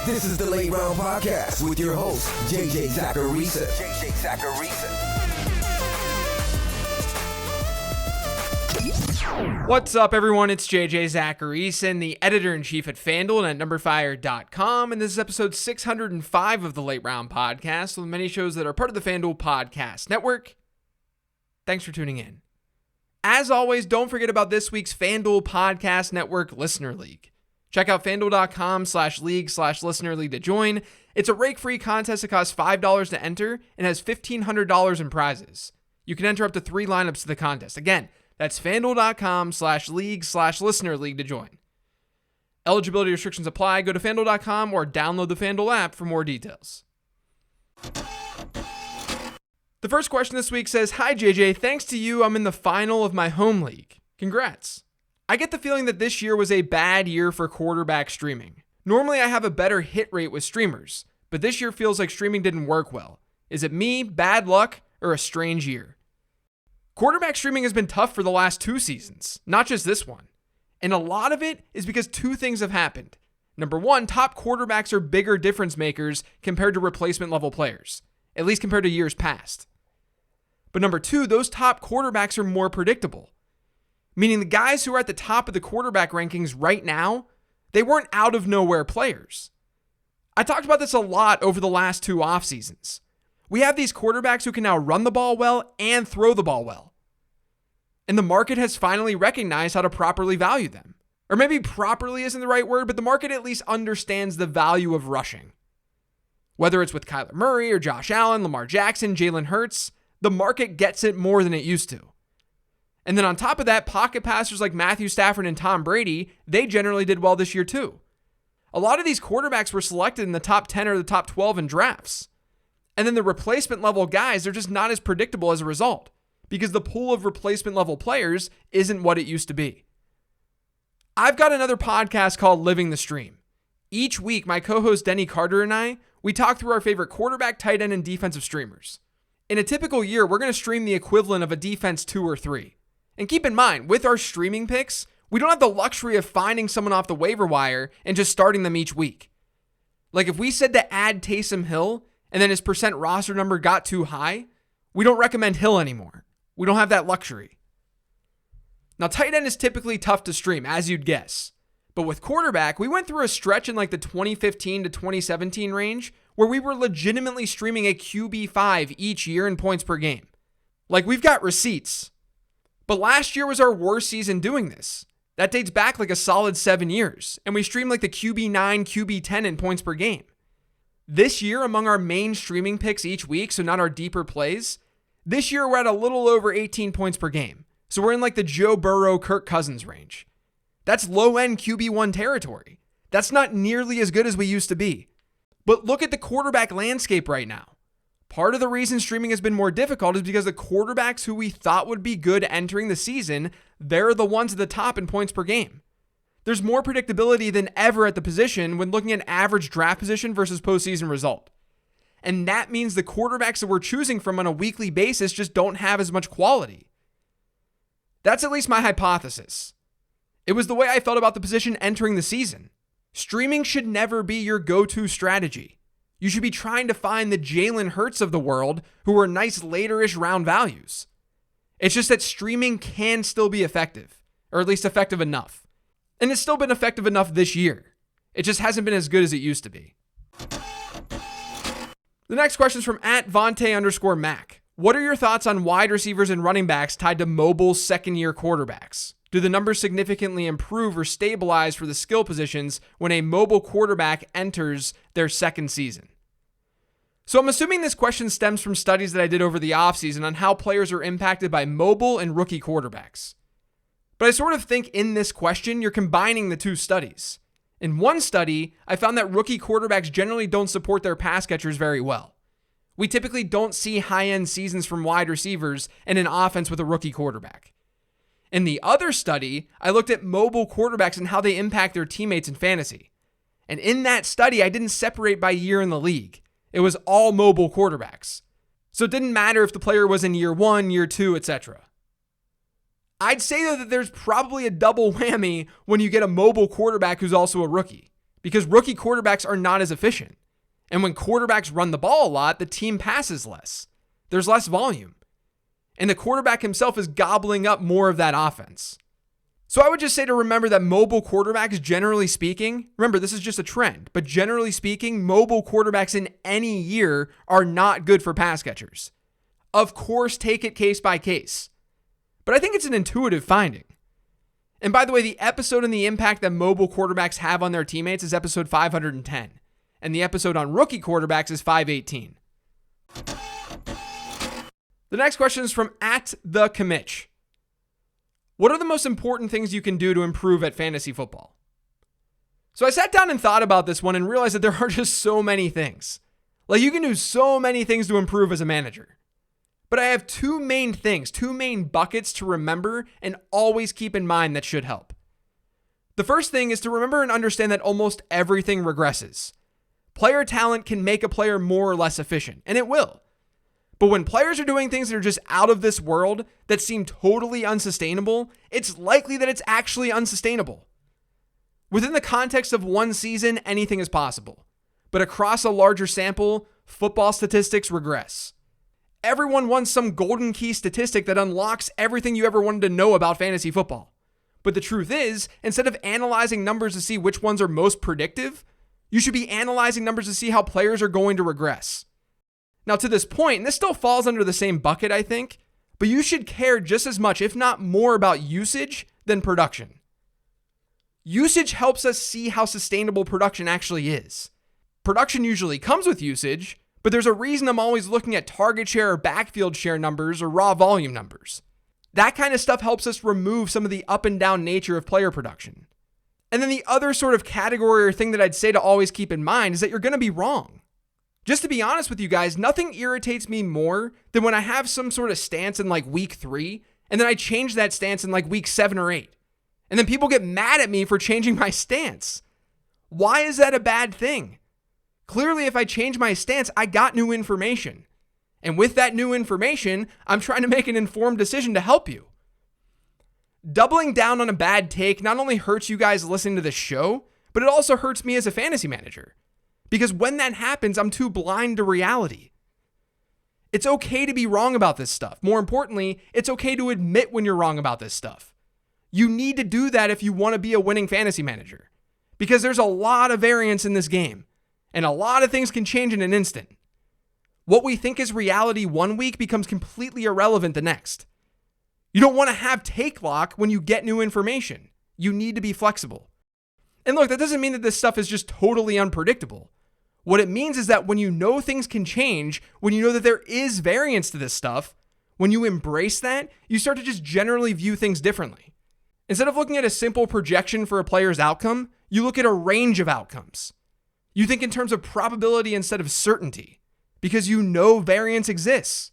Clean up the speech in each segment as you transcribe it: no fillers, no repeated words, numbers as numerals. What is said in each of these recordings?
This is the Late Round Podcast with your host, JJ Zacharisa. What's up, everyone? It's JJ Zacharisa, the editor-in-chief at FanDuel and at numberfire.com, and this is episode 605 of the Late Round Podcast, with many shows that are part of the FanDuel Podcast Network. Thanks for tuning in. As always, don't forget about this week's FanDuel Podcast Network Listener League. Check out FanDuel.com/league/listener league to join. It's a rake-free contest that costs $5 to enter and has $1,500 in prizes. You can enter up to 3 lineups to the contest. Again, that's FanDuel.com/league/listener league to join. Eligibility restrictions apply. Go to FanDuel.com or download the FanDuel app for more details. The first question this week says, "Hi JJ, thanks to you, I'm in the final of my home league. Congrats. I get the feeling that this year was a bad year for quarterback streaming. Normally I have a better hit rate with streamers, but this year feels like streaming didn't work well. Is it me, bad luck, or a strange year? Quarterback streaming has been tough for the last 2 seasons, not just this one. And a lot of it is because 2 things have happened. Number 1, top quarterbacks are bigger difference makers compared to replacement level players, at least compared to years past. But number 2, those top quarterbacks are more predictable. Meaning the guys who are at the top of the quarterback rankings right now, they weren't out of nowhere players. I talked about this a lot over the last 2 off seasons. We have these quarterbacks who can now run the ball well and throw the ball well. And the market has finally recognized how to properly value them. Or maybe properly isn't the right word, but the market at least understands the value of rushing. Whether it's with Kyler Murray or Josh Allen, Lamar Jackson, Jalen Hurts, the market gets it more than it used to. And then on top of that, pocket passers like Matthew Stafford and Tom Brady, they generally did well this year too. A lot of these quarterbacks were selected in the top 10 or the top 12 in drafts. And then the replacement level guys, they're just not as predictable as a result because the pool of replacement level players isn't what it used to be. I've got another podcast called Living the Stream. Each week, my co-host Denny Carter and I, we talk through our favorite quarterback, tight end, and defensive streamers. In a typical year, we're going to stream the equivalent of a defense 2 or 3. And keep in mind, with our streaming picks, we don't have the luxury of finding someone off the waiver wire and just starting them each week. Like if we said to add Taysom Hill and then his percent roster number got too high, we don't recommend Hill anymore. We don't have that luxury. Now, tight end is typically tough to stream, as you'd guess. But with quarterback, we went through a stretch in like the 2015 to 2017 range where we were legitimately streaming a QB5 each year in points per game. Like we've got receipts. But last year was our worst season doing this. That dates back like a solid 7 years, and we streamed like the QB9, QB10 in points per game. This year, among our main streaming picks each week, so not our deeper plays, this year we're at a little over 18 points per game. So we're in like the Joe Burrow, Kirk Cousins range. That's low-end QB1 territory. That's not nearly as good as we used to be. But look at the quarterback landscape right now. Part of the reason streaming has been more difficult is because the quarterbacks who we thought would be good entering the season, they're the ones at the top in points per game. There's more predictability than ever at the position when looking at average draft position versus postseason result. And that means the quarterbacks that we're choosing from on a weekly basis just don't have as much quality. That's at least my hypothesis. It was the way I felt about the position entering the season. Streaming should never be your go-to strategy. You should be trying to find the Jalen Hurts of the world who are nice later-ish round values. It's just that streaming can still be effective, or at least effective enough. And it's still been effective enough this year. It just hasn't been as good as it used to be. The next question is from @Vontae_Mac. What are your thoughts on wide receivers and running backs tied to mobile second-year quarterbacks? Do the numbers significantly improve or stabilize for the skill positions when a mobile quarterback enters their second season? So I'm assuming this question stems from studies that I did over the offseason on how players are impacted by mobile and rookie quarterbacks. But I sort of think in this question, you're combining the 2 studies. In one study, I found that rookie quarterbacks generally don't support their pass catchers very well. We typically don't see high-end seasons from wide receivers in an offense with a rookie quarterback. In the other study, I looked at mobile quarterbacks and how they impact their teammates in fantasy. And in that study, I didn't separate by year in the league. It was all mobile quarterbacks. So it didn't matter if the player was in year 1, year 2, etc. I'd say though that there's probably a double whammy when you get a mobile quarterback who's also a rookie. because rookie quarterbacks are not as efficient. And when quarterbacks run the ball a lot, the team passes less. There's less volume. And the quarterback himself is gobbling up more of that offense. So I would just say to remember that mobile quarterbacks, generally speaking, remember this is just a trend, but generally speaking, mobile quarterbacks in any year are not good for pass catchers. Of course, take it case by case. But I think it's an intuitive finding. And by the way, the episode on the impact that mobile quarterbacks have on their teammates is episode 510. And the episode on rookie quarterbacks is 518. The next question is from @thecommich. What are the most important things you can do to improve at fantasy football? So I sat down and thought about this one and realized that there are just so many things. Like you can do so many things to improve as a manager. But I have two main things, two main buckets to remember and always keep in mind that should help. The first thing is to remember and understand that almost everything regresses. Player talent can make a player more or less efficient, and it will. But when players are doing things that are just out of this world that seem totally unsustainable, it's likely that it's actually unsustainable. Within the context of one season, anything is possible. But across a larger sample, football statistics regress. Everyone wants some golden key statistic that unlocks everything you ever wanted to know about fantasy football. But the truth is, instead of analyzing numbers to see which ones are most predictive, you should be analyzing numbers to see how players are going to regress. Now, to this point, and this still falls under the same bucket, I think, but you should care just as much, if not more, about usage than production. Usage helps us see how sustainable production actually is. Production usually comes with usage, but there's a reason I'm always looking at target share or backfield share numbers or raw volume numbers. That kind of stuff helps us remove some of the up and down nature of player production. And then the other sort of category or thing that I'd say to always keep in mind is that you're going to be wrong. Just to be honest with you guys, nothing irritates me more than when I have some sort of stance in like week 3, and then I change that stance in like week 7 or 8. And then people get mad at me for changing my stance. Why is that a bad thing? Clearly, if I change my stance, I got new information. And with that new information, I'm trying to make an informed decision to help you. Doubling down on a bad take not only hurts you guys listening to the show, but it also hurts me as a fantasy manager. Because when that happens, I'm too blind to reality. It's okay to be wrong about this stuff. More importantly, it's okay to admit when you're wrong about this stuff. You need to do that if you want to be a winning fantasy manager. Because there's a lot of variance in this game. And a lot of things can change in an instant. What we think is reality one week becomes completely irrelevant the next. You don't want to have take lock when you get new information. You need to be flexible. And look, that doesn't mean that this stuff is just totally unpredictable. What it means is that when you know things can change, when you know that there is variance to this stuff, when you embrace that, you start to just generally view things differently. Instead of looking at a simple projection for a player's outcome, you look at a range of outcomes. You think in terms of probability instead of certainty, because you know variance exists.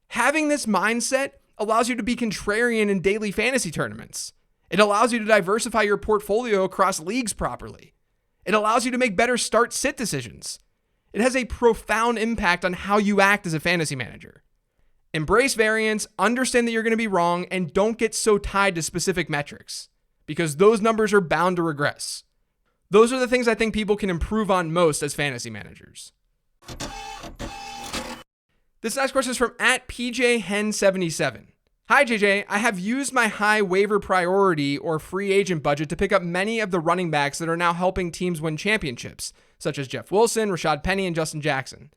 Having this mindset allows you to be contrarian in daily fantasy tournaments. It allows you to diversify your portfolio across leagues properly. It allows you to make better start-sit decisions. It has a profound impact on how you act as a fantasy manager. Embrace variance, understand that you're going to be wrong, and don't get so tied to specific metrics, because those numbers are bound to regress. Those are the things I think people can improve on most as fantasy managers. This next question is from @PJHen77. Hi, JJ. I have used my high waiver priority or free agent budget to pick up many of the running backs that are now helping teams win championships, such as Jeff Wilson, Rashad Penny, and Justin Jackson.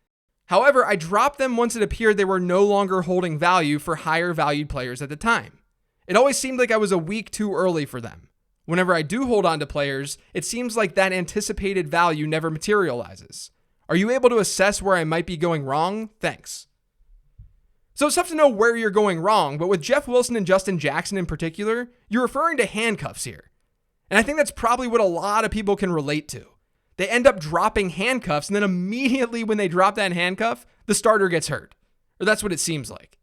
However, I dropped them once it appeared they were no longer holding value for higher valued players at the time. It always seemed like I was a week too early for them. Whenever I do hold on to players, it seems like that anticipated value never materializes. Are you able to assess where I might be going wrong? Thanks. So it's tough to know where you're going wrong, but with Jeff Wilson and Justin Jackson in particular, you're referring to handcuffs here. And I think that's probably what a lot of people can relate to. They end up dropping handcuffs, and then immediately when they drop that handcuff, the starter gets hurt. Or that's what it seems like.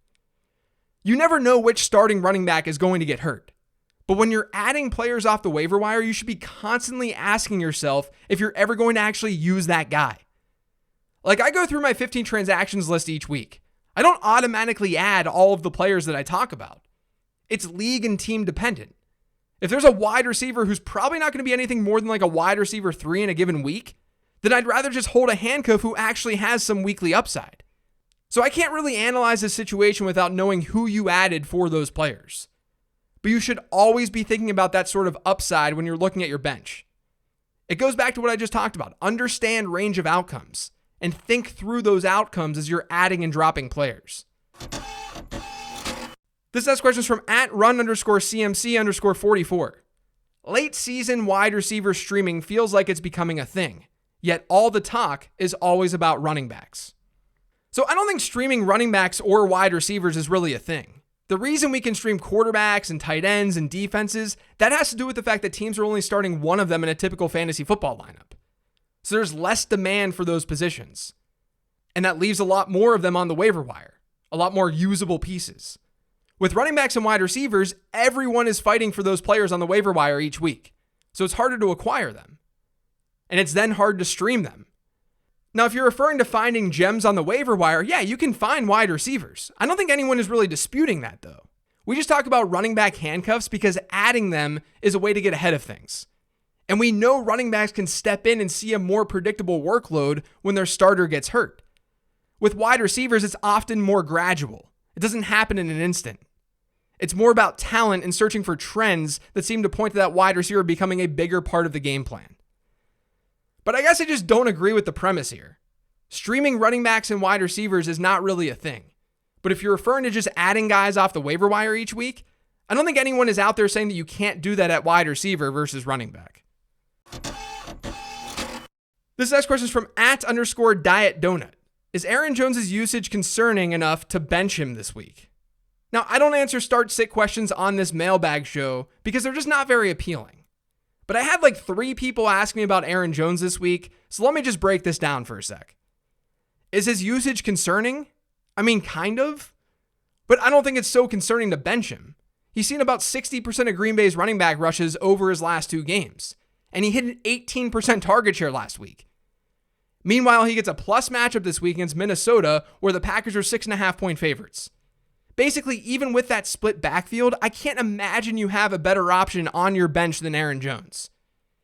You never know which starting running back is going to get hurt. But when you're adding players off the waiver wire, you should be constantly asking yourself if you're ever going to actually use that guy. Like I go through my 15 transactions list each week. I don't automatically add all of the players that I talk about. It's league and team dependent. If there's a wide receiver who's probably not going to be anything more than like a wide receiver 3 in a given week, then I'd rather just hold a handcuff who actually has some weekly upside. So I can't really analyze this situation without knowing who you added for those players. But you should always be thinking about that sort of upside when you're looking at your bench. It goes back to what I just talked about. Understand range of outcomes and think through those outcomes as you're adding and dropping players. This next question is from @run_CMC_44. Late season wide receiver streaming feels like it's becoming a thing, yet all the talk is always about running backs. So I don't think streaming running backs or wide receivers is really a thing. The reason we can stream quarterbacks and tight ends and defenses, that has to do with the fact that teams are only starting one of them in a typical fantasy football lineup. So there's less demand for those positions. And that leaves a lot more of them on the waiver wire, a lot more usable pieces. With running backs and wide receivers, everyone is fighting for those players on the waiver wire each week. So it's harder to acquire them. And it's then hard to stream them. Now, if you're referring to finding gems on the waiver wire, yeah, you can find wide receivers. I don't think anyone is really disputing that, though. We just talk about running back handcuffs because adding them is a way to get ahead of things. And we know running backs can step in and see a more predictable workload when their starter gets hurt. With wide receivers, it's often more gradual. It doesn't happen in an instant. It's more about talent and searching for trends that seem to point to that wide receiver becoming a bigger part of the game plan. But I guess I just don't agree with the premise here. Streaming running backs and wide receivers is not really a thing. But if you're referring to just adding guys off the waiver wire each week, I don't think anyone is out there saying that you can't do that at wide receiver versus running back. This next question is from @_dietdonut. Is Aaron Jones' usage concerning enough to bench him this week? Now, I don't answer start-sit questions on this mailbag show because they're just not very appealing. But I had like 3 people ask me about Aaron Jones this week, so let me just break this down for a sec. Is his usage concerning? I mean, kind of. But I don't think it's so concerning to bench him. He's seen about 60% of Green Bay's running back rushes over his last 2 games, and he hit an 18% target share last week. Meanwhile, he gets a plus matchup this week against Minnesota, where the Packers are 6.5-point favorites. Basically, even with that split backfield, I can't imagine you have a better option on your bench than Aaron Jones.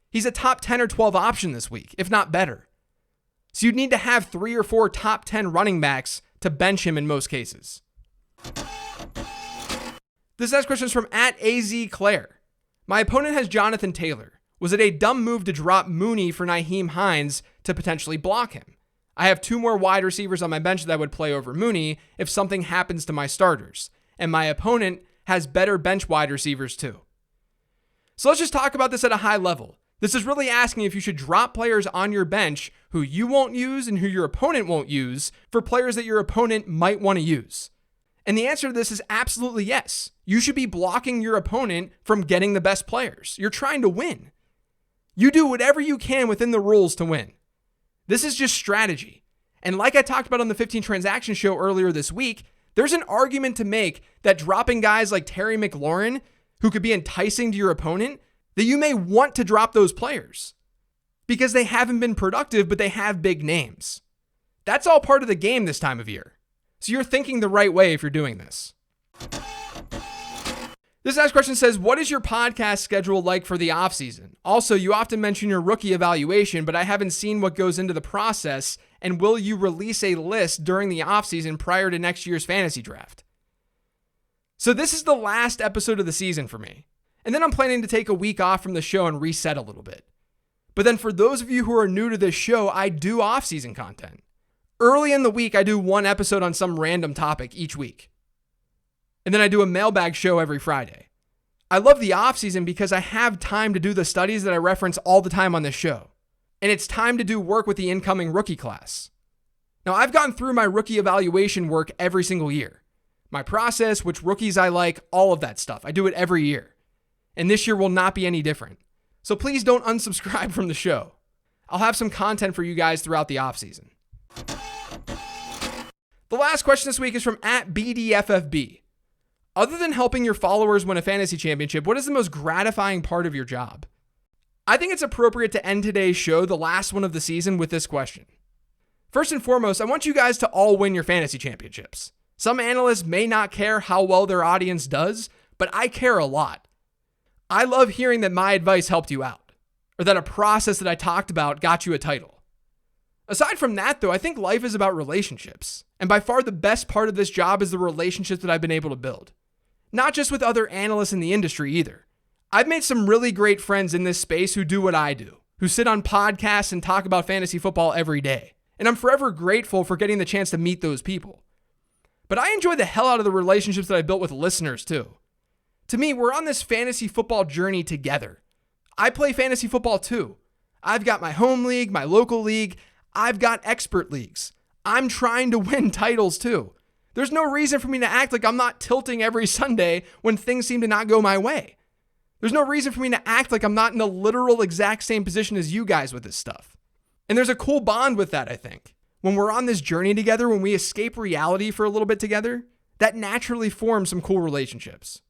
He's a top 10 or 12 option this week, if not better. So you'd need to have 3 or 4 top 10 running backs to bench him in most cases. This next question is from @AZClaire. My opponent has Jonathan Taylor. Was it a dumb move to drop Mooney for Nyheim Hines to potentially block him? I have 2 more wide receivers on my bench that would play over Mooney if something happens to my starters. And my opponent has better bench wide receivers too. So let's just talk about this at a high level. This is really asking if you should drop players on your bench who you won't use and who your opponent won't use for players that your opponent might want to use. And the answer to this is absolutely yes. You should be blocking your opponent from getting the best players. You're trying to win. You do whatever you can within the rules to win. This is just strategy. And like I talked about on the 15 Transaction Show earlier this week, there's an argument to make that dropping guys like Terry McLaurin, who could be enticing to your opponent, that you may want to drop those players because they haven't been productive, but they have big names. That's all part of the game this time of year. So you're thinking the right way if you're doing this. This next question says, what is your podcast schedule like for the offseason? Also, you often mention your rookie evaluation, but I haven't seen what goes into the process. And will you release a list during the offseason prior to next year's fantasy draft? So this is the last episode of the season for me. And then I'm planning to take a week off from the show and reset a little bit. But then for those of you who are new to this show, I do off-season content. Early in the week, I do 1 episode on some random topic each week. And then I do a mailbag show every Friday. I love the off-season because I have time to do the studies that I reference all the time on this show. And it's time to do work with the incoming rookie class. Now, I've gone through my rookie evaluation work every single year. My process, which rookies I like, all of that stuff. I do it every year. And this year will not be any different. So please don't unsubscribe from the show. I'll have some content for you guys throughout the off-season. The last question this week is from @BDFFB. Other than helping your followers win a fantasy championship, what is the most gratifying part of your job? I think it's appropriate to end today's show, the last one of the season, with this question. First and foremost, I want you guys to all win your fantasy championships. Some analysts may not care how well their audience does, but I care a lot. I love hearing that my advice helped you out, or that a process that I talked about got you a title. Aside from that, though, I think life is about relationships. And by far the best part of this job is the relationships that I've been able to build. Not just with other analysts in the industry either. I've made some really great friends in this space who do what I do, who sit on podcasts and talk about fantasy football every day. And I'm forever grateful for getting the chance to meet those people. But I enjoy the hell out of the relationships that I built with listeners too. To me, we're on this fantasy football journey together. I play fantasy football too. I've got my home league, my local league. I've got expert leagues. I'm trying to win titles too. There's no reason for me to act like I'm not tilting every Sunday when things seem to not go my way. There's no reason for me to act like I'm not in the literal exact same position as you guys with this stuff. And there's a cool bond with that, I think. When we're on this journey together, when we escape reality for a little bit together, that naturally forms some cool relationships.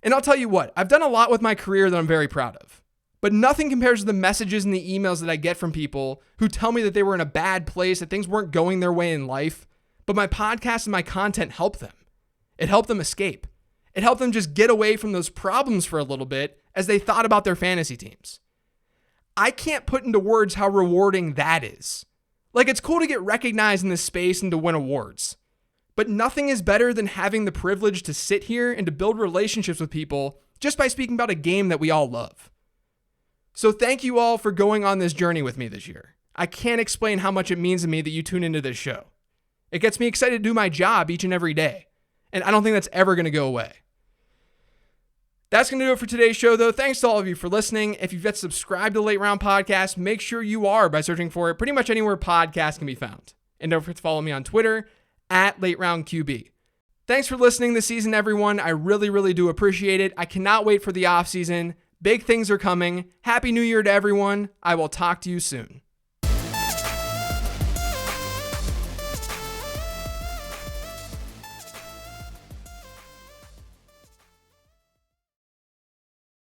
And I'll tell you what, I've done a lot with my career that I'm very proud of. But nothing compares to the messages and the emails that I get from people who tell me that they were in a bad place, that things weren't going their way in life, but my podcast and my content helped them. It helped them escape. It helped them just get away from those problems for a little bit as they thought about their fantasy teams. I can't put into words how rewarding that is. Like, it's cool to get recognized in this space and to win awards. But nothing is better than having the privilege to sit here and to build relationships with people just by speaking about a game that we all love. So thank you all for going on this journey with me this year. I can't explain how much it means to me that you tune into this show. It gets me excited to do my job each and every day. And I don't think that's ever going to go away. That's going to do it for today's show, though. Thanks to all of you for listening. If you've yet subscribed to Late Round Podcast, make sure you are by searching for it pretty much anywhere podcasts can be found. And don't forget to follow me on Twitter at LateRoundQB. Thanks for listening this season, everyone. I really, really do appreciate it. I cannot wait for the off season. Big things are coming. Happy New Year to everyone. I will talk to you soon.